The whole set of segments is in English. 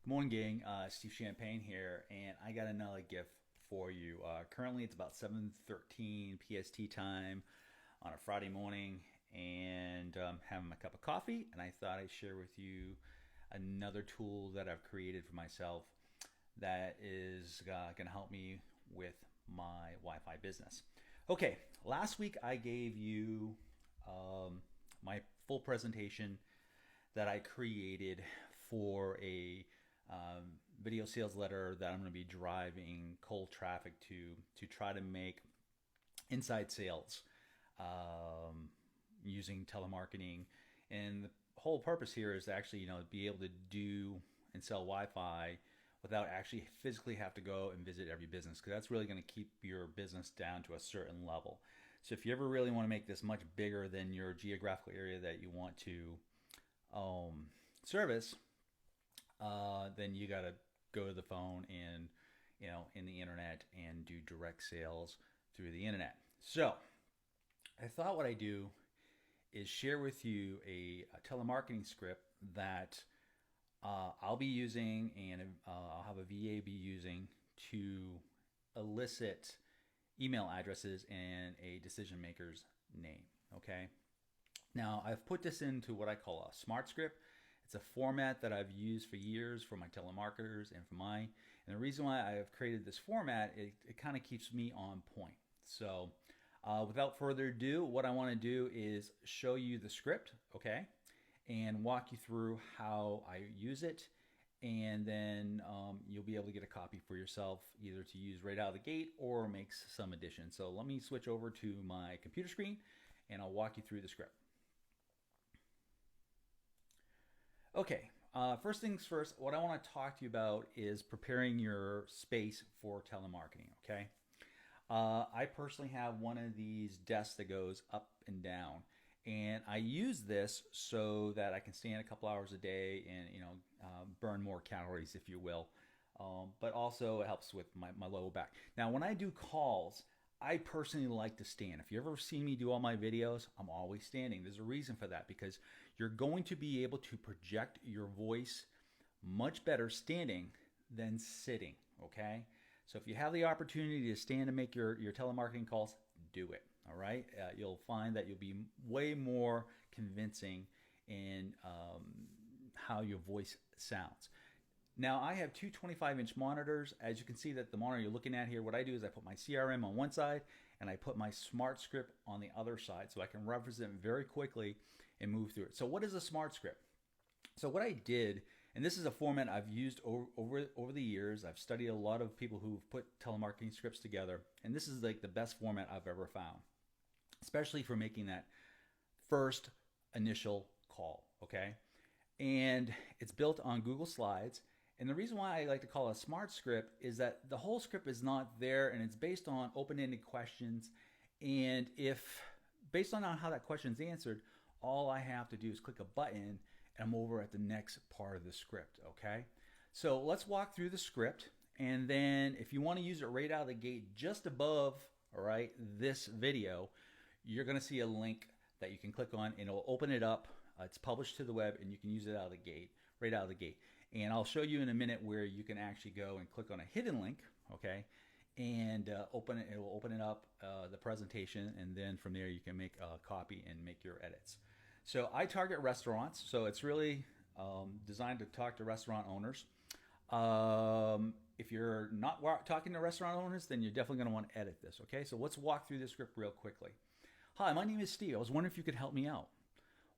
Good morning, gang. Steve Champagne here, and I got another gift for you. Currently, it's about 7:13 PST time on a Friday morning, and having my cup of coffee. And I thought I'd share with you another tool that I've created for myself that is going to help me with my Wi-Fi business. Okay, last week I gave you my full presentation that I created for a video sales letter that I'm going to be driving cold traffic to try to make inside sales using telemarketing. And the whole purpose here is to actually be able to do and sell Wi-Fi without actually physically have to go and visit every business, because that's really going to keep your business down to a certain level. So if you ever really want to make this much bigger than your geographical area that you want to service, then you got to go to the phone and in the internet and do direct sales through the internet. So I thought what I do is share with you a telemarketing script that I'll be using, and I'll have a VA be using to elicit email addresses and a decision maker's name. Okay. Now I've put this into what I call a smart script. It's a format that I've used for years for my telemarketers and for mine. And the reason why I have created this format, it kind of keeps me on point. So without further ado, what I want to do is show you the script, okay, and walk you through how I use it. And then you'll be able to get a copy for yourself, either to use right out of the gate or make some additions. So let me switch over to my computer screen and I'll walk you through the script. Okay, first things first, what I want to talk to you about is preparing your space for telemarketing, okay? I personally have one of these desks that goes up and down, and I use this so that I can stand a couple hours a day and burn more calories, if you will. But also it helps with my lower back. Now, when I do calls, I personally like to stand. If you ever see me do all my videos, I'm always standing. There's a reason for that, because you're going to be able to project your voice much better standing than sitting, okay? So if you have the opportunity to stand and make your telemarketing calls, do it, all right? You'll find that you'll be way more convincing in how your voice sounds. Now I have two 25-inch monitors. As you can see that the monitor you're looking at here, what I do is I put my CRM on one side and I put my smart script on the other side so I can represent very quickly and move through it. So what is a smart script? So what I did, and this is a format I've used over the years. I've studied a lot of people who've put telemarketing scripts together, and this is like the best format I've ever found, especially for making that first initial call, okay? And it's built on Google Slides. And the reason why I like to call it a smart script is that the whole script is not there, and it's based on open-ended questions. And if based on how that question is answered, all I have to do is click a button and I'm over at the next part of the script, okay? So let's walk through the script, and then if you want to use it right out of the gate, just above, all right, this video, you're going to see a link that you can click on and it'll open it up. It's published to the web and you can use it out of the gate, right out of the gate. And I'll show you in a minute where you can actually go and click on a hidden link, okay, and open it. It will open it up, the presentation, and then from there you can make a copy and make your edits. So I target restaurants, so it's really designed to talk to restaurant owners. If you're not talking to restaurant owners, then you're definitely going to want to edit this, okay? So let's walk through this script real quickly. Hi, my name is Steve. I was wondering if you could help me out.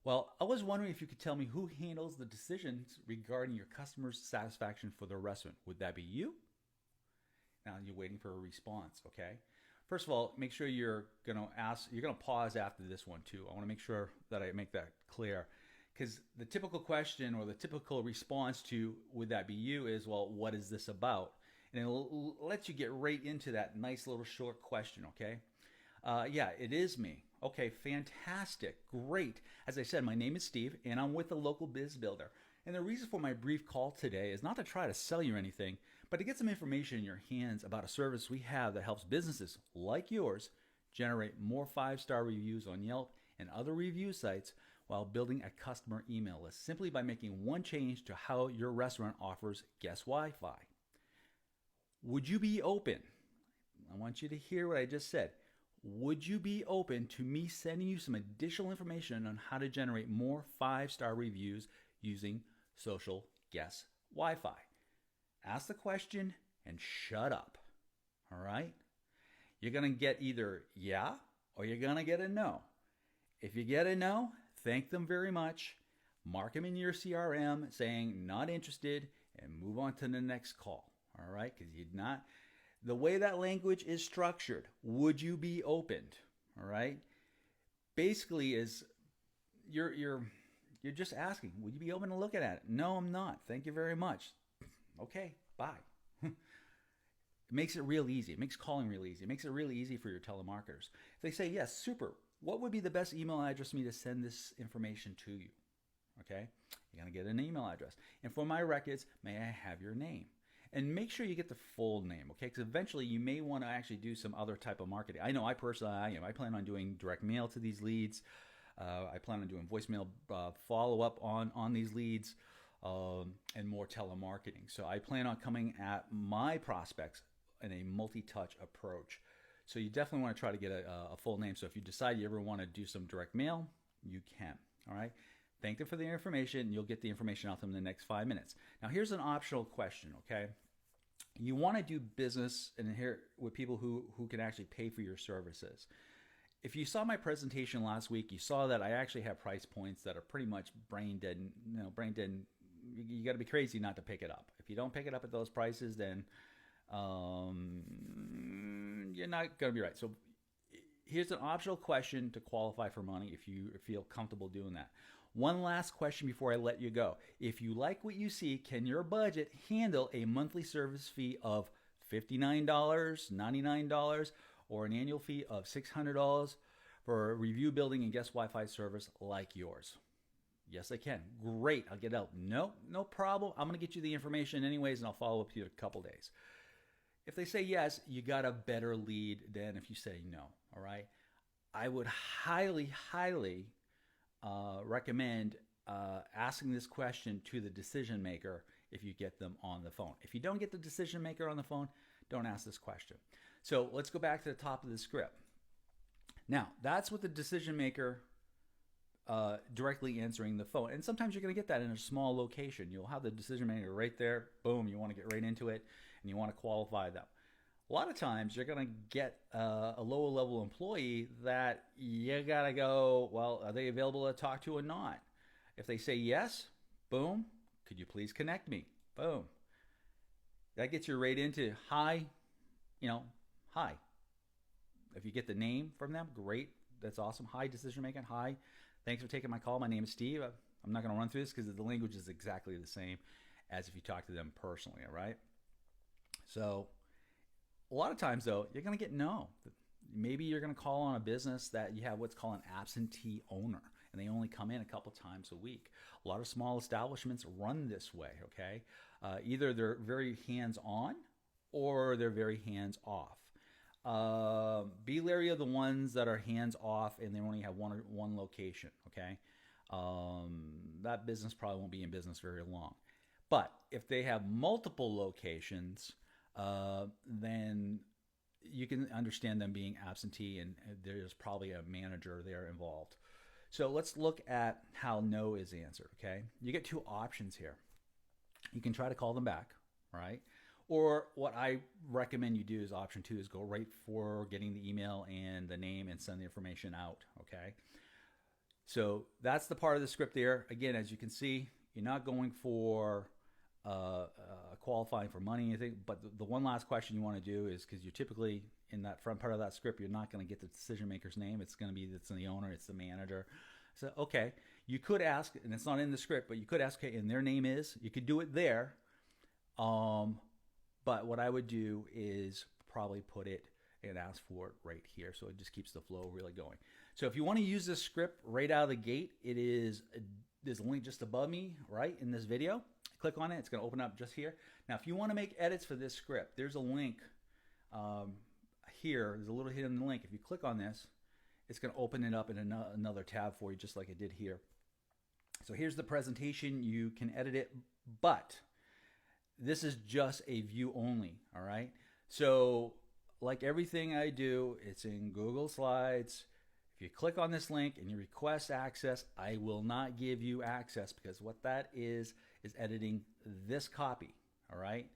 Well, I was wondering if you could tell me who handles the decisions regarding your customers' satisfaction for the restaurant. Would that be you? Now you're waiting for a response, okay? First of all, make sure you're going to pause after this one too. I want to make sure that I make that clear, because the typical question or the typical response to would that be you is, well, what is this about? And it'll let you get right into that nice little short question, okay? Yeah, it is me. Okay, fantastic, great. As I said, my name is Steve, and I'm with the local biz builder. And the reason for my brief call today is not to try to sell you anything, but to get some information in your hands about a service we have that helps businesses like yours generate more 5-star reviews on Yelp and other review sites while building a customer email list simply by making one change to how your restaurant offers guest Wi-Fi. Would you be open? I want you to hear what I just said. Would you be open to me sending you some additional information on how to generate more 5-star reviews using social guest Wi-Fi? Ask the question and shut up. All right? You're going to get either yeah or you're going to get a no. If you get a no, thank them very much. Mark them in your CRM saying not interested and move on to the next call. All right? Because you're not, the way that language is structured, would you be opened? All right? Basically is you're just asking, would you be open to look at it? No, I'm not. Thank you very much. Okay, bye. It makes it real easy. It makes calling real easy. It makes it really easy for your telemarketers. If they say, yes, super, what would be the best email address for me to send this information to you? Okay, you're going to get an email address. And for my records, may I have your name? And make sure you get the full name, okay? Because eventually you may want to actually do some other type of marketing. I know I personally, I plan on doing direct mail to these leads. I plan on doing voicemail follow-up on these leads and more telemarketing. So I plan on coming at my prospects in a multi-touch approach. So you definitely want to try to get a full name. So if you decide you ever want to do some direct mail, you can, all right? Thank them for the information, and you'll get the information out to them in the next 5 minutes. Now, here's an optional question, okay? You want to do business and here with people who can actually pay for your services. If you saw my presentation last week, you saw that I actually have price points that are pretty much brain dead. Brain dead. You got to be crazy not to pick it up. If you don't pick it up at those prices, then you're not going to be right. So here's an optional question to qualify for money if you feel comfortable doing that. One last question before I let you go. If you like what you see, can your budget handle a monthly service fee of $59, $99, or an annual fee of $600 for a review building and guest Wi-Fi service like yours? Yes, I can. Great. I'll get out. No problem. I'm going to get you the information anyways, and I'll follow up with you in a couple days. If they say yes, you got a better lead than if you say no. All right. I would highly recommend asking this question to the decision maker if you get them on the phone. If you don't get the decision maker on the phone, don't ask this question. So let's go back to the top of the script. Now, that's with the decision maker directly answering the phone. And sometimes you're going to get that in a small location. You'll have the decision maker right there. Boom, you want to get right into it, and you want to qualify them. A lot of times you're going to get a lower level employee that you got to go, well, are they available to talk to or not? If they say yes, boom, could you please connect me? Boom. That gets you right into hi. Hi. If you get the name from them, great. That's awesome. Hi, decision maker. Hi. Thanks for taking my call. My name is Steve. I'm not going to run through this because the language is exactly the same as if you talk to them personally, all right? So a lot of times, though, you're going to get no. Maybe you're going to call on a business that you have what's called an absentee owner, and they only come in a couple times a week. A lot of small establishments run this way, okay? Either they're very hands-on or they're very hands-off. Be leery of the ones that are hands-off and they only have one location, okay? That business probably won't be in business very long. But if they have multiple locations, then you can understand them being absentee, and there's probably a manager there involved. So let's look at how no is answered, okay? You get two options here. You can try to call them back, right? Or what I recommend you do is option 2 is go right for getting the email and the name and send the information out, okay? So that's the part of the script there. Again, as you can see, you're not going for qualifying for money or anything, but the one last question you want to do is, because you're typically in that front part of that script, you're not going to get the decision maker's name. It's going to be it's the owner, it's the manager. So, okay, you could ask, and it's not in the script, but you could ask, okay, and their name is, you could do it there. But what I would do is probably put it and ask for it right here. So it just keeps the flow really going. So if you want to use this script right out of the gate, there's a link just above me, right, in this video. Click on it. It's going to open up just here. Now, if you want to make edits for this script, there's a link here. There's a little hidden link. If you click on this, it's going to open it up in another tab for you, just like it did here. So here's the presentation. You can edit it, but this is just a view only, all right? So like everything I do, it's in Google Slides. If you click on this link and you request access, I will not give you access, because what that is editing this copy, all right?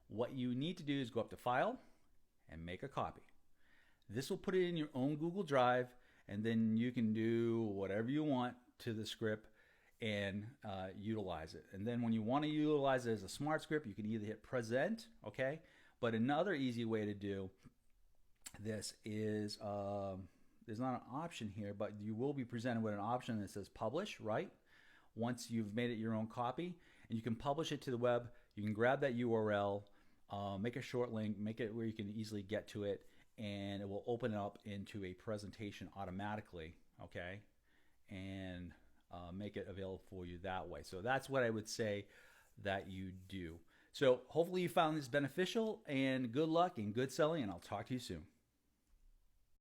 What you need to do is go up to File and make a copy. This will put it in your own Google Drive, and then you can do whatever you want to the script and utilize it. And then when you want to utilize it as a smart script, you can either hit present, okay? But another easy way to do this is, there's not an option here, but you will be presented with an option that says publish, right? Once you've made it your own copy, and you can publish it to the web. You can grab that URL, make a short link, make it where you can easily get to it, and it will open it up into a presentation automatically, okay? And make it available for you that way. So that's what I would say that you do. So hopefully you found this beneficial, and good luck and good selling, and I'll talk to you soon.